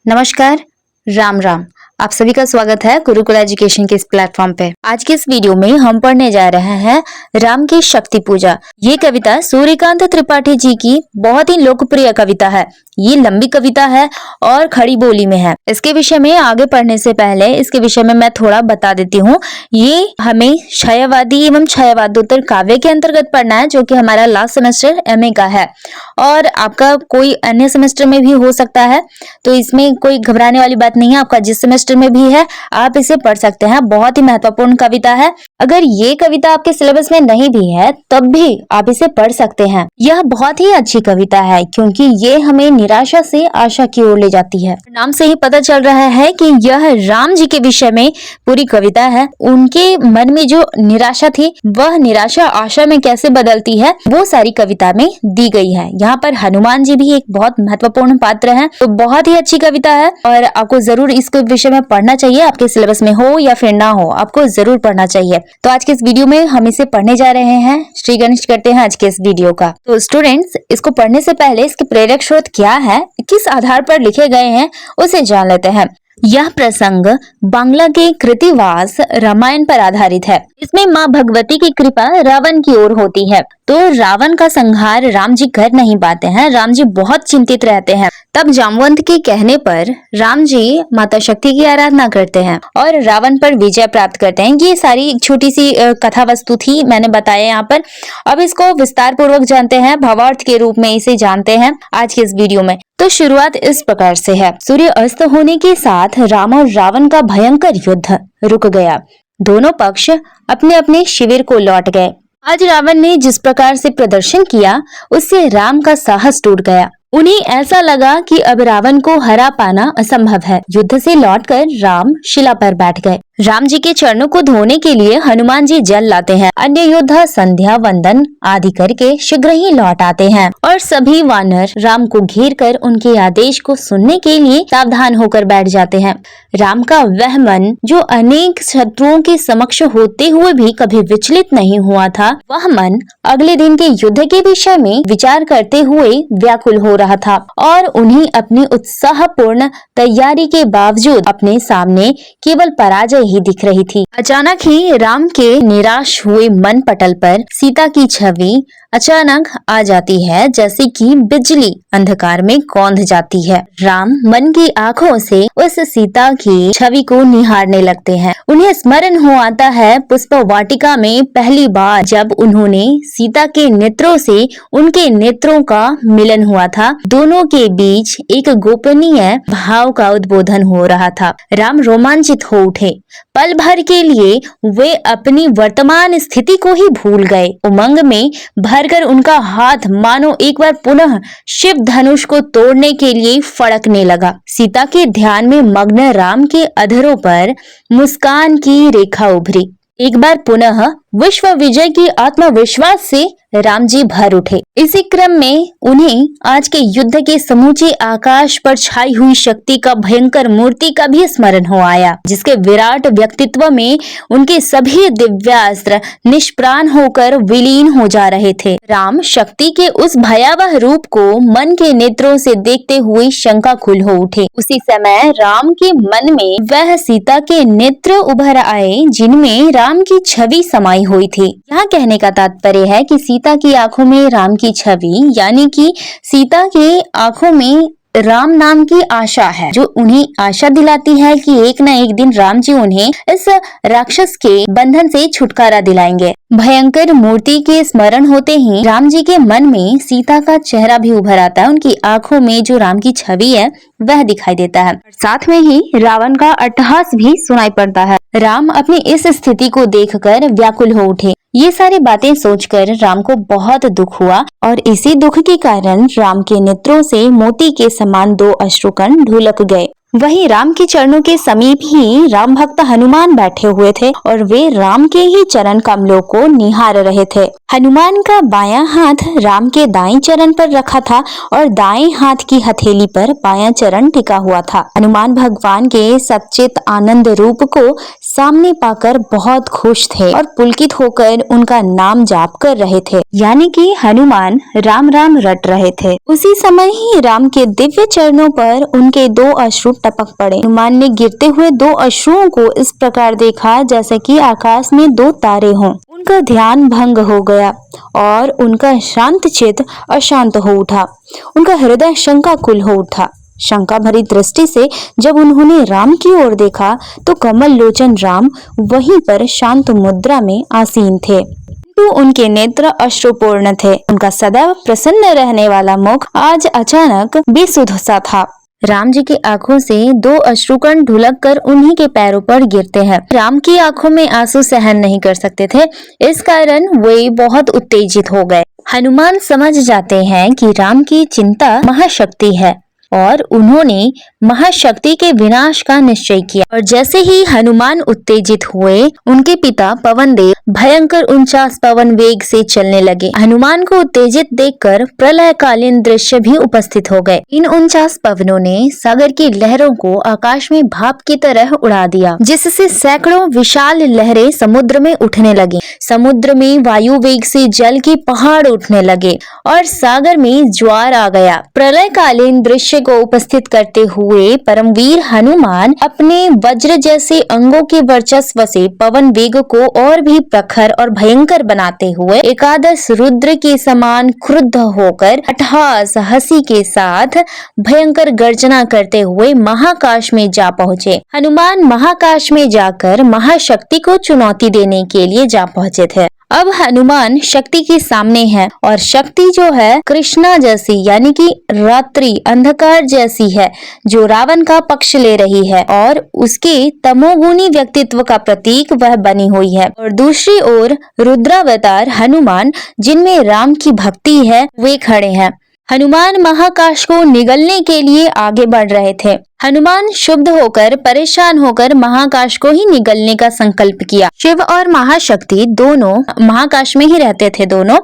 नमस्कार, राम राम। आप सभी का स्वागत है गुरुकुल एजुकेशन के इस प्लेटफॉर्म पे। आज के इस वीडियो में हम पढ़ने जा रहे हैं राम की शक्ति पूजा। ये कविता सूर्यकांत त्रिपाठी जी की बहुत ही लोकप्रिय कविता है। ये लंबी कविता है और खड़ी बोली में है। इसके विषय में आगे पढ़ने से पहले इसके विषय में मैं थोड़ा बता देती हूँ। ये हमें क्षयवादी एवं क्षयवादोत्तर काव्य के अंतर्गत पढ़ना है, जो कि हमारा लास्ट सेमेस्टर एमए का है और आपका कोई अन्य सेमेस्टर में भी हो सकता है। तो इसमें कोई घबराने वाली बात नहीं है, आपका जिस सेमेस्टर में भी है आप इसे पढ़ सकते हैं। बहुत ही महत्वपूर्ण कविता है। अगर ये कविता आपके सिलेबस में नहीं भी है तब भी आप इसे पढ़ सकते हैं। यह बहुत ही अच्छी कविता है क्योंकि ये हमें निराशा से आशा की ओर ले जाती है। नाम से ही पता चल रहा है कि यह राम जी के विषय में पूरी कविता है। उनके मन में जो निराशा थी वह निराशा आशा में कैसे बदलती है वो सारी कविता में दी गई है। यहाँ पर हनुमान जी भी एक बहुत महत्वपूर्ण पात्र है। तो बहुत ही अच्छी कविता है और आपको जरूर इसके विषय में पढ़ना चाहिए। आपके सिलेबस में हो या फिर ना हो, आपको जरूर पढ़ना चाहिए। तो आज के इस वीडियो में हम इसे पढ़ने जा रहे हैं। श्री गणेश करते हैं आज के इस वीडियो का। तो स्टूडेंट्स, इसको पढ़ने से पहले इसके प्रेरक स्रोत क्या है, किस आधार पर लिखे गए हैं, उसे जान लेते हैं। यह प्रसंग बांग्ला के कृतिवास रामायण पर आधारित है। इसमें माँ भगवती की कृपा रावण की ओर होती है। तो रावण का संहार राम जी कर नहीं पाते हैं। राम जी बहुत चिंतित रहते हैं। तब जामवंत के कहने पर राम जी माता शक्ति की आराधना करते हैं और रावण पर विजय प्राप्त करते हैं। ये सारी एक छोटी सी कथा वस्तु थी, मैंने बताया यहाँ पर। अब इसको विस्तार पूर्वक जानते हैं, भावार्थ के रूप में इसे जानते हैं आज के इस वीडियो में। तो शुरुआत इस प्रकार से है। सूर्य अस्त होने के साथ राम और रावण का भयंकर युद्ध रुक गया। दोनों पक्ष अपने अपने शिविर को लौट गए। आज रावण ने जिस प्रकार से प्रदर्शन किया उससे राम का साहस टूट गया। उन्हें ऐसा लगा कि अब रावण को हरा पाना असंभव है। युद्ध से लौटकर राम शिला पर बैठ गए। राम जी के चरणों को धोने के लिए हनुमान जी जल लाते हैं। अन्य योद्धा संध्या वंदन आदि करके शीघ्र ही लौट आते हैं और सभी वानर राम को घेर कर उनके आदेश को सुनने के लिए सावधान होकर बैठ जाते हैं। राम का वह मन जो अनेक शत्रुओं के समक्ष होते हुए भी कभी विचलित नहीं हुआ था, वह मन अगले दिन के युद्ध के विषय में विचार करते हुए व्याकुल हो रहा था और उन्हें अपनी उत्साहपूर्ण तैयारी के बावजूद अपने सामने केवल पराजय ही दिख रही थी। अचानक ही राम के निराश हुए मन पटल पर सीता की छवि अचानक आ जाती है, जैसे कि बिजली अंधकार में कौंध जाती है। राम मन की आंखों से उस सीता की छवि को निहारने लगते हैं। उन्हें स्मरण हो आता है पुष्प वाटिका में पहली बार जब उन्होंने सीता के नेत्रों से उनके नेत्रों का मिलन हुआ था। दोनों के बीच एक गोपनीय भाव का उद्बोधन हो रहा था। राम रोमांचित हो उठे। पल भर के लिए वे अपनी वर्तमान स्थिति को ही भूल गए। उमंग में भरकर उनका हाथ मानो एक बार पुनः शिव धनुष को तोड़ने के लिए फड़कने लगा। सीता के ध्यान में मग्न राम के अधरों पर मुस्कान की रेखा उभरी। एक बार पुनः विश्व विजय की आत्मविश्वास से राम जी भर उठे। इसी क्रम में उन्हें आज के युद्ध के समूचे आकाश पर छाई हुई शक्ति का भयंकर मूर्ति का भी स्मरण हो आया, जिसके विराट व्यक्तित्व में उनके सभी दिव्यास्त्र निष्प्राण होकर विलीन हो जा रहे थे। राम शक्ति के उस भयावह रूप को मन के नेत्रों से देखते हुए शंकाकुल हो उठे। उसी समय राम के मन में वह सीता के नेत्र उभर आए जिनमें राम की छवि समाई हुई थी। यहाँ कहने का तात्पर्य है कि सीता की आंखों में राम की छवि, यानी कि सीता के आंखों में राम नाम की आशा है, जो उन्हें आशा दिलाती है कि एक न एक दिन राम जी उन्हें इस राक्षस के बंधन से छुटकारा दिलाएंगे। भयंकर मूर्ति के स्मरण होते ही राम जी के मन में सीता का चेहरा भी उभर आता है। उनकी आंखों में जो राम की छवि है वह दिखाई देता है। साथ में ही रावण का अट्टहास भी सुनाई पड़ता है। राम अपनी इस स्थिति को देखकर व्याकुल हो उठे। ये सारी बातें सोचकर राम को बहुत दुख हुआ और इसी दुख के कारण राम के नेत्रों से मोती के समान 2 अश्रुकण ढुलक गए। वहीं राम के चरणों के समीप ही राम भक्त हनुमान बैठे हुए थे और वे राम के ही चरण कमलों को निहार रहे थे। हनुमान का बायां हाथ राम के दाएं चरण पर रखा था और दाएं हाथ की हथेली पर बायां चरण टिका हुआ था। हनुमान भगवान के सच्चित आनंद रूप को सामने पाकर बहुत खुश थे और पुलकित होकर उनका नाम जाप कर रहे थे, यानी कि हनुमान राम राम रट रहे थे। उसी समय ही राम के दिव्य चरणों पर उनके दो अश्रु टपक पड़े। हनुमान ने गिरते हुए दो अश्रुओं को इस प्रकार देखा जैसे कि आकाश में दो तारे हों। उनका ध्यान भंग हो गया और उनका शांत चित्त अशांत हो उठा। उनका हृदय शंकाकुल हो उठा। शंका भरी दृष्टि से जब उन्होंने राम की ओर देखा तो कमल लोचन राम वहीं पर शांत मुद्रा में आसीन थे, तो उनके नेत्र अश्रुपूर्ण थे। उनका सदैव प्रसन्न रहने वाला मुख आज अचानक बेसुध सा था। राम जी की आंखों से दो अश्रुकण ढुलक कर उन्हीं के पैरों पर गिरते हैं। राम की आंखों में आंसू सहन नहीं कर सकते थे, इस कारण वे बहुत उत्तेजित हो गए। हनुमान समझ जाते हैं कि राम की चिंता महाशक्ति है और उन्होंने महाशक्ति के विनाश का निश्चय किया। और जैसे ही हनुमान उत्तेजित हुए, उनके पिता पवनदेव भयंकर 49 पवन वेग से चलने लगे। हनुमान को उत्तेजित देखकर प्रलयकालीन दृश्य भी उपस्थित हो गए। इन 49 पवनों ने सागर की लहरों को आकाश में भाप की तरह उड़ा दिया, जिससे सैकड़ों विशाल लहरें समुद्र में उठने लगी। समुद्र में वायु वेग से जल के पहाड़ उठने लगे और सागर में ज्वार आ गया। प्रलयकालीन दृश्य को उपस्थित करते हुए परमवीर हनुमान अपने वज्र जैसे अंगों के वर्चस्व से पवन वेग को और भी प्रखर और भयंकर बनाते हुए एकादश रुद्र के समान क्रुद्ध होकर अट्टहास हंसी के साथ भयंकर गर्जना करते हुए महाकाश में जा पहुंचे। हनुमान महाकाश में जाकर महाशक्ति को चुनौती देने के लिए जा पहुंचे थे। अब हनुमान शक्ति के सामने है और शक्ति जो है कृष्णा जैसी, यानी कि रात्रि अंधकार जैसी है, जो रावण का पक्ष ले रही है और उसके तमोगुणी व्यक्तित्व का प्रतीक वह बनी हुई है। और दूसरी ओर रुद्रावतार हनुमान, जिनमें राम की भक्ति है, वे खड़े हैं। हनुमान महाकाश को निगलने के लिए आगे बढ़ रहे थे। हनुमान क्षुब्ध होकर परेशान होकर महाकाश को ही निगलने का संकल्प किया। शिव और महाशक्ति दोनों महाकाश में ही रहते थे दोनों।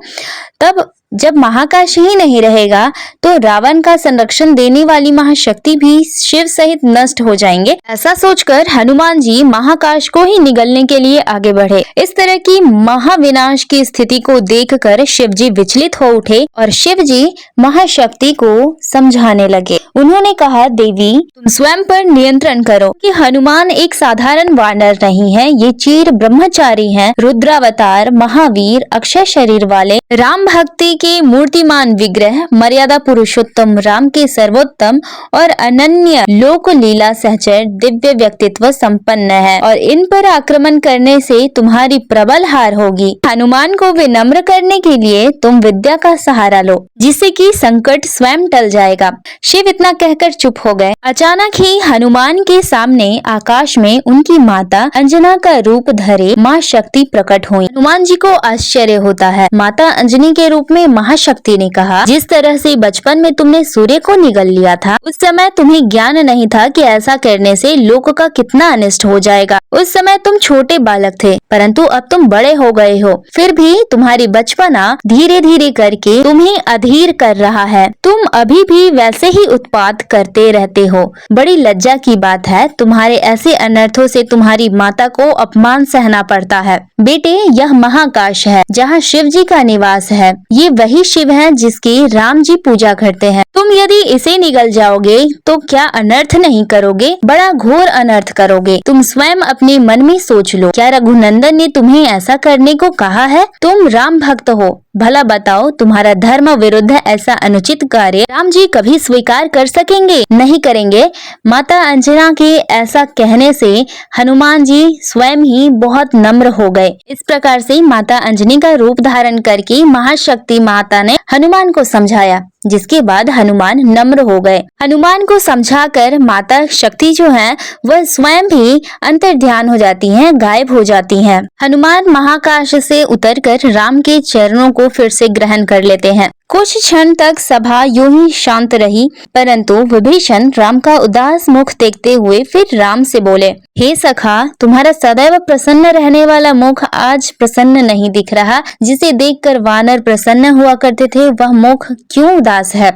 तब जब महाकाश ही नहीं रहेगा तो रावण का संरक्षण देने वाली महाशक्ति भी शिव सहित नष्ट हो जाएंगे। ऐसा सोचकर हनुमान जी महाकाश को ही निगलने के लिए आगे बढ़े। इस तरह की महाविनाश की स्थिति को देखकर शिव जी विचलित हो उठे और शिव जी महाशक्ति को समझाने लगे। उन्होंने कहा, देवी तुम स्वयं पर नियंत्रण करो कि हनुमान एक साधारण वानर नहीं है, ये चीर ब्रह्मचारी हैं, रुद्रावतार महावीर अक्षय शरीर वाले राम भक्ति के मूर्तिमान विग्रह, मर्यादा पुरुषोत्तम राम के सर्वोत्तम और अनन्य लोक लीला सहचर दिव्य व्यक्तित्व संपन्न है और इन पर आक्रमण करने से तुम्हारी प्रबल हार होगी। हनुमान को विनम्र करने के लिए तुम विद्या का सहारा लो, जिससे कि संकट स्वयं टल जाएगा। शिव इतना कहकर चुप हो गए। अचानक ही हनुमान के सामने आकाश में उनकी माता अंजना का रूप धरे माँ शक्ति प्रकट हुई। हनुमान जी को आश्चर्य होता है। माता अंजनी के रूप में महाशक्ति ने कहा, जिस तरह से बचपन में तुमने सूर्य को निगल लिया था, उस समय तुम्हें ज्ञान नहीं था कि ऐसा करने से लोक का कितना अनिष्ट हो जाएगा। उस समय तुम छोटे बालक थे, परंतु अब तुम बड़े हो गए हो, फिर भी तुम्हारी बचपना धीरे धीरे करके तुम्हें अधीर कर रहा है। तुम अभी भी वैसे ही उत्पात करते रहते हो। बड़ी लज्जा की बात है, तुम्हारे ऐसे अनर्थों से तुम्हारी माता को अपमान सहना पड़ता है। बेटे, यह महाकाश है जहाँ शिव जी का निवास है। ये वही शिव है जिसकी राम जी पूजा करते हैं। तुम यदि इसे निगल जाओगे तो क्या अनर्थ नहीं करोगे? बड़ा घोर अनर्थ करोगे। तुम स्वयं अपने मन में सोच लो, क्या रघुनंदन ने तुम्हें ऐसा करने को कहा है? तुम राम भक्त हो, भला बताओ तुम्हारा धर्म विरुद्ध ऐसा अनुचित कार्य राम जी कभी स्वीकार कर सकेंगे? नहीं करेंगे। माता अंजना के ऐसा कहने से हनुमान जी स्वयं ही बहुत नम्र हो गए। इस प्रकार से माता अंजनी का रूप धारण करके महाशक्ति माता ने हनुमान को समझाया, जिसके बाद हनुमान नम्र हो गए। हनुमान को समझाकर माता शक्ति जो है वह स्वयं भी अंतर्ध्यान हो जाती हैं, गायब हो जाती हैं। हनुमान महाकाश से उतरकर राम के चरणों को फिर से ग्रहण कर लेते हैं। कुछ क्षण तक सभा यूं ही शांत रही, परंतु विभीषण राम का उदास मुख देखते हुए फिर राम से बोले, हे सखा, तुम्हारा सदैव प्रसन्न रहने वाला मुख आज प्रसन्न नहीं दिख रहा। जिसे देखकर वानर प्रसन्न हुआ करते थे, वह मुख क्यों उदास है?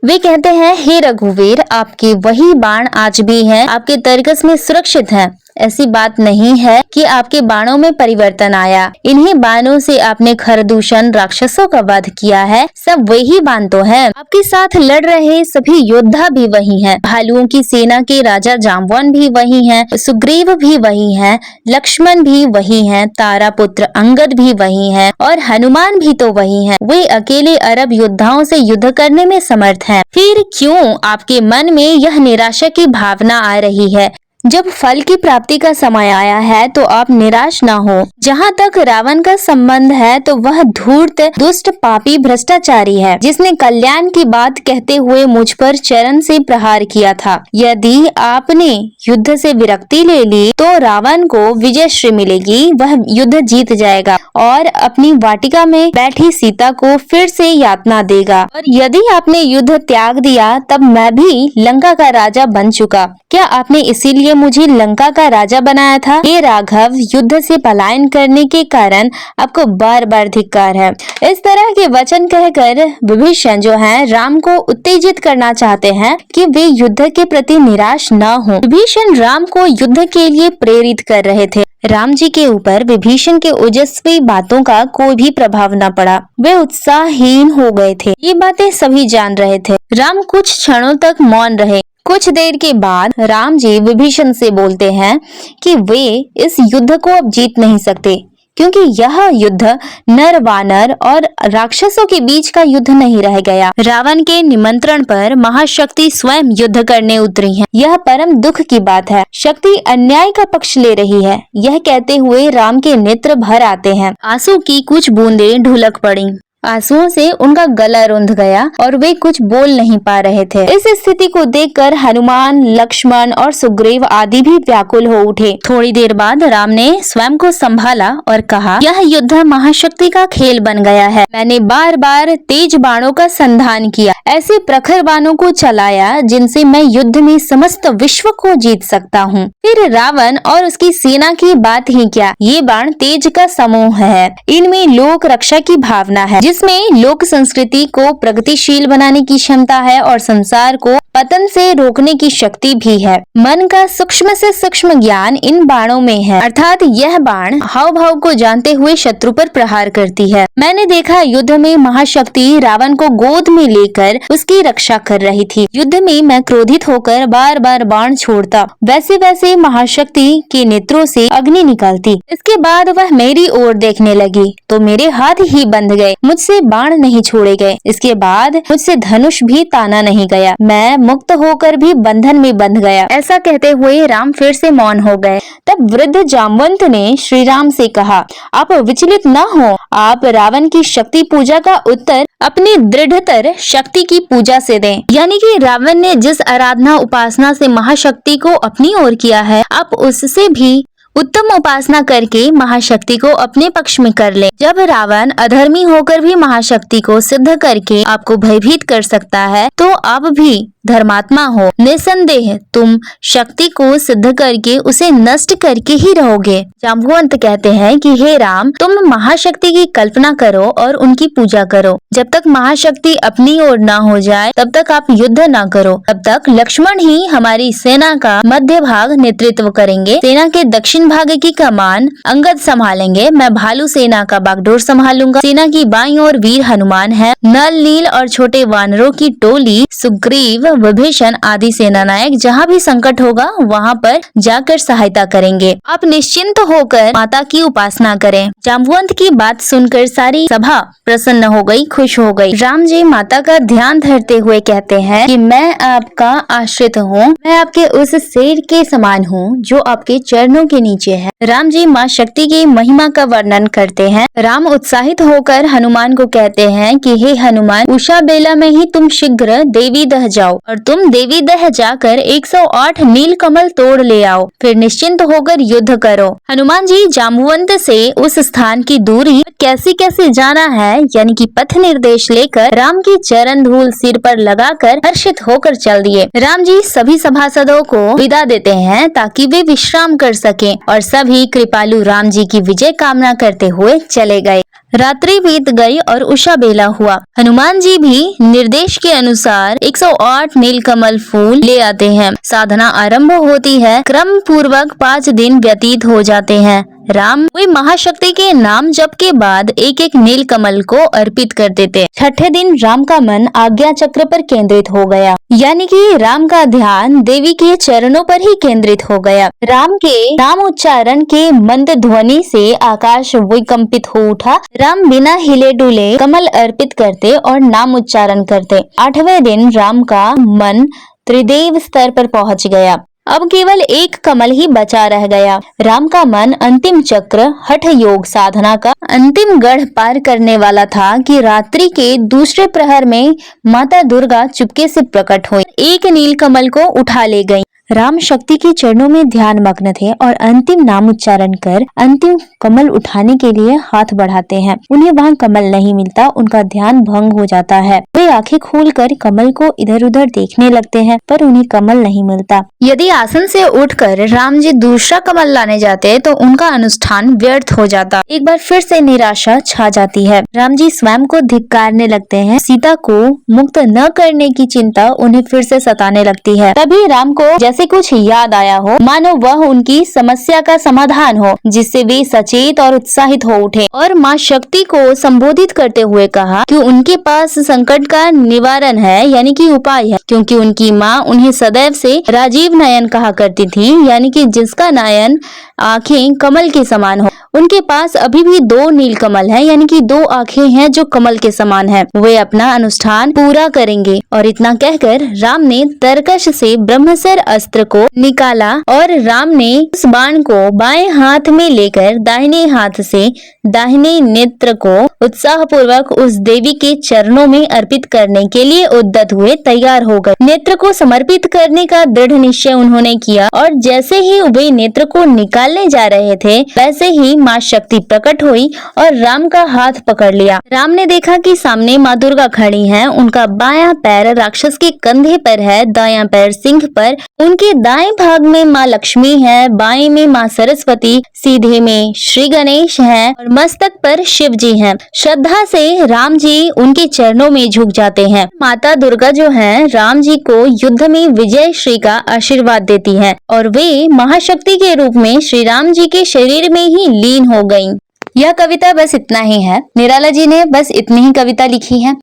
वे कहते हैं, हे रघुवीर, आपके वही बाण आज भी हैं, आपके तरकस में सुरक्षित हैं। ऐसी बात नहीं है कि आपके बाणों में परिवर्तन आया। इन्हीं बाणों से आपने खरदूषण राक्षसों का वध किया है। सब वही बाण तो है। आपके साथ लड़ रहे सभी योद्धा भी वही हैं। भालुओं की सेना के राजा जाम्बवान भी वही हैं, सुग्रीव भी वही हैं, लक्ष्मण भी वही हैं, तारा पुत्र अंगद भी वही हैं और हनुमान भी तो वही हैं। वे अकेले अरब योद्धाओं से युद्ध करने में समर्थ हैं। फिर क्यों आपके मन में यह निराशा की भावना आ रही है? जब फल की प्राप्ति का समय आया है तो आप निराश न हो। जहाँ तक रावण का संबंध है तो वह धूर्त, दुष्ट, पापी, भ्रष्टाचारी है, जिसने कल्याण की बात कहते हुए मुझ पर चरण से प्रहार किया था। यदि आपने युद्ध से विरक्ति ले ली तो रावण को विजयश्री मिलेगी, वह युद्ध जीत जाएगा और अपनी वाटिका में बैठी सीता को फिर से यातना देगा। और यदि आपने युद्ध त्याग दिया तब मैं भी लंका का राजा बन चुका। क्या आपने इसीलिए मुझे लंका का राजा बनाया था? हे राघव, युद्ध से पलायन करने के कारण आपको बार बार धिक्कार है। इस तरह के वचन कहकर विभीषण जो है राम को उत्तेजित करना चाहते हैं कि वे युद्ध के प्रति निराश न हो। विभीषण राम को युद्ध के लिए प्रेरित कर रहे थे। राम जी के ऊपर विभीषण के ओजस्वी बातों का कोई भी प्रभाव न पड़ा। वे उत्साहहीन हो गए थे। ये बातें सभी जान रहे थे। राम कुछ क्षणों तक मौन रहे। कुछ देर के बाद राम जी विभीषण से बोलते हैं कि वे इस युद्ध को अब जीत नहीं सकते, क्योंकि यह युद्ध नर वानर और राक्षसों के बीच का युद्ध नहीं रह गया। रावण के निमंत्रण पर महाशक्ति स्वयं युद्ध करने उतरी है। यह परम दुख की बात है। शक्ति अन्याय का पक्ष ले रही है। यह कहते हुए राम के नेत्र भर आते हैं। आंसू की कुछ बूंदें ढुलक पड़ी। आंसुओं से उनका गला रुंध गया और वे कुछ बोल नहीं पा रहे थे। इस स्थिति को देखकर हनुमान, लक्ष्मण और सुग्रीव आदि भी व्याकुल हो उठे। थोड़ी देर बाद राम ने स्वयं को संभाला और कहा, यह युद्ध महाशक्ति का खेल बन गया है। मैंने बार बार तेज बाणों का संधान किया, ऐसे प्रखर बाणों को चलाया जिनसे मैं युद्ध में समस्त विश्व को जीत सकता हूँ। फिर रावण और उसकी सेना की बात ही क्या, ये बाण तेज का समूह है। इनमें लोक रक्षा की भावना है, जिसमें लोक संस्कृति को प्रगतिशील बनाने की क्षमता है और संसार को पतन से रोकने की शक्ति भी है। मन का सूक्ष्म से सूक्ष्म ज्ञान इन बाणों में है, अर्थात यह बाण हाव भाव को जानते हुए शत्रु पर प्रहार करती है। मैंने देखा युद्ध में महाशक्ति रावण को गोद में लेकर उसकी रक्षा कर रही थी। युद्ध में मैं क्रोधित होकर बार बार बाण छोड़ता, वैसे वैसे महाशक्ति के नेत्रों से अग्नि निकलती। इसके बाद वह मेरी ओर देखने लगी तो मेरे हाथ ही बंध गए, मुझसे बाण नहीं छोड़े गए। इसके बाद मुझसे धनुष भी ताना नहीं गया। मैं मुक्त होकर भी बंधन में बंध गया। ऐसा कहते हुए राम फिर से मौन हो गए। तब वृद्ध जामवंत ने श्री राम से कहा, आप विचलित न हो। आप रावण की शक्ति पूजा का उत्तर अपनी दृढ़तर शक्ति की पूजा से दें। यानी कि रावण ने जिस आराधना उपासना से महाशक्ति को अपनी ओर किया है, आप उससे भी उत्तम उपासना करके महाशक्ति को अपने पक्ष में कर ले। जब रावण अधर्मी होकर भी महाशक्ति को सिद्ध करके आपको भयभीत कर सकता है, तो आप भी धर्मात्मा हो। निसंदेह तुम शक्ति को सिद्ध करके उसे नष्ट करके ही रहोगे। जाम्बवंत कहते हैं कि हे राम, तुम महाशक्ति की कल्पना करो और उनकी पूजा करो। जब तक महाशक्ति अपनी ओर न हो जाए तब तक आप युद्ध न करो। तब तक लक्ष्मण ही हमारी सेना का मध्य भाग नेतृत्व करेंगे। सेना के दक्षिण भाग की कमान अंगद संभालेंगे। मैं भालू सेना का बागडोर संभालूंगा। सेना की बाईं ओर वीर हनुमान है। नल, नील और छोटे वानरों की टोली सुग्रीव विभीषण आदि सेनानायक जहाँ भी संकट होगा वहाँ पर जाकर सहायता करेंगे। आप निश्चिंत होकर माता की उपासना करें। जाम्बुवंत की बात सुनकर सारी सभा प्रसन्न हो गई, खुश हो गई। राम जी माता का ध्यान धरते हुए कहते हैं कि मैं आपका आश्रित हूँ, मैं आपके उस शेर के समान हूँ जो आपके चरणों के नीचे है। राम जी माँ शक्ति की महिमा का वर्णन करते हैं। राम उत्साहित होकर हनुमान को कहते हैं कि हे हनुमान, उषा बेला में ही तुम शीघ्र देवी दह जाओ और तुम देवी दह जाकर 108 नील कमल तोड़ ले आओ, फिर निश्चिंत होकर युद्ध करो। हनुमान जी जाम्बुवंत से उस स्थान की दूरी कैसे कैसे जाना है यानी कि पथ निर्देश लेकर राम की चरण धूल सिर पर लगाकर हर्षित होकर चल दिए। राम जी सभी सभासदों को विदा देते हैं ताकि वे विश्राम कर सकें और सभी कृपालु राम जी की विजय कामना करते हुए चले गए। रात्रि बीत गई और उषा बेला हुआ। हनुमान जी भी निर्देश के अनुसार 108 नीलकमल फूल ले आते हैं। साधना आरंभ होती है। क्रम पूर्वक 5 दिन व्यतीत हो जाते हैं। राम वे महाशक्ति के नाम जप के बाद एक एक नील कमल को अर्पित कर देते। छठे दिन राम का मन आज्ञा चक्र पर केंद्रित हो गया, यानी कि राम का ध्यान देवी के चरणों पर ही केंद्रित हो गया। राम के नाम उच्चारण के मंद ध्वनि से आकाश विकंपित हो उठा। राम बिना हिले डुले कमल अर्पित करते और नाम उच्चारण करते। 8वें दिन राम का मन त्रिदेव स्तर पर पहुंच गया। अब केवल एक कमल ही बचा रह गया। राम का मन अंतिम चक्र हठ योग साधना का अंतिम गढ़ पार करने वाला था कि रात्रि के दूसरे प्रहर में माता दुर्गा चुपके से प्रकट हुई, एक नील कमल को उठा ले गई। राम शक्ति के चरणों में ध्यान मग्न थे और अंतिम नाम उच्चारण कर अंतिम कमल उठाने के लिए हाथ बढ़ाते हैं। उन्हें वहां कमल नहीं मिलता, उनका ध्यान भंग हो जाता है। वे आंखें खोलकर कमल को इधर उधर देखने लगते हैं पर उन्हें कमल नहीं मिलता। यदि आसन से उठकर राम जी दूसरा कमल लाने जाते तो उनका अनुष्ठान व्यर्थ हो जाता। एक बार फिर से निराशा छा जाती है। राम जी स्वयं को धिक्कारने लगते हैं। सीता को मुक्त न करने की चिंता उन्हें फिर से सताने लगती है। तभी राम को जैसे कुछ याद आया हो, मानो वह उनकी समस्या का समाधान हो, जिससे वे सचेत और उत्साहित हो उठे और माँ शक्ति को संबोधित करते हुए कहा कि उनके पास संकट का निवारण है, यानी कि उपाय है, क्योंकि उनकी माँ उन्हें सदैव से राजीव नयन कहा करती थी, यानी कि जिसका नयन आंखें कमल के समान हो। उनके पास अभी भी 2 नील कमल है, यानी कि 2 आंखें हैं जो कमल के समान है। वे अपना अनुष्ठान पूरा करेंगे। और इतना कहकर राम ने तरकश से ब्रह्मसर अस्त्र को निकाला और राम ने उस बाण को बाएं हाथ में लेकर दाहिने हाथ से दाहिने नेत्र को उत्साह पूर्वक उस देवी के चरणों में अर्पित करने के लिए उद्यत हुए तैयार हो गए। नेत्र को समर्पित करने का दृढ़ निश्चय उन्होंने किया और जैसे ही वे नेत्र को निकालने जा रहे थे वैसे ही माँ शक्ति प्रकट हुई और राम का हाथ पकड़ लिया। राम ने देखा कि सामने माँ दुर्गा खड़ी हैं। उनका बायां पैर राक्षस के कंधे पर है, दायां पैर सिंह पर। उनके दाएं भाग में माँ लक्ष्मी है, बाएं में माँ सरस्वती, सीधे में श्री गणेश हैं और मस्तक पर शिव जी हैं। श्रद्धा से राम जी उनके चरणों में झुक जाते हैं। माता दुर्गा जो हैं राम जी को युद्ध में विजय श्री का आशीर्वाद देती हैं और वे महाशक्ति के रूप में श्री राम जी के शरीर में ही लीन हो गईं। यह कविता बस इतना ही है। निराला जी ने बस इतनी ही कविता लिखी है।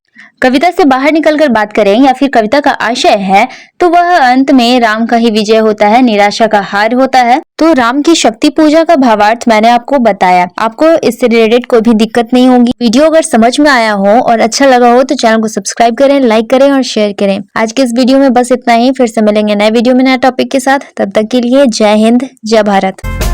कविता से बाहर निकलकर बात करें या फिर कविता का आशय है तो वह अंत में राम का ही विजय होता है, निराशा का हार होता है। तो राम की शक्ति पूजा का भावार्थ मैंने आपको बताया। आपको इससे रिलेटेड कोई भी दिक्कत नहीं होगी। वीडियो अगर समझ में आया हो और अच्छा लगा हो तो चैनल को सब्सक्राइब करें, लाइक करें और शेयर करें। आज के इस वीडियो में बस इतना ही। फिर से मिलेंगे नए वीडियो में नए टॉपिक के साथ। तब तक के लिए जय हिंद, जय भारत।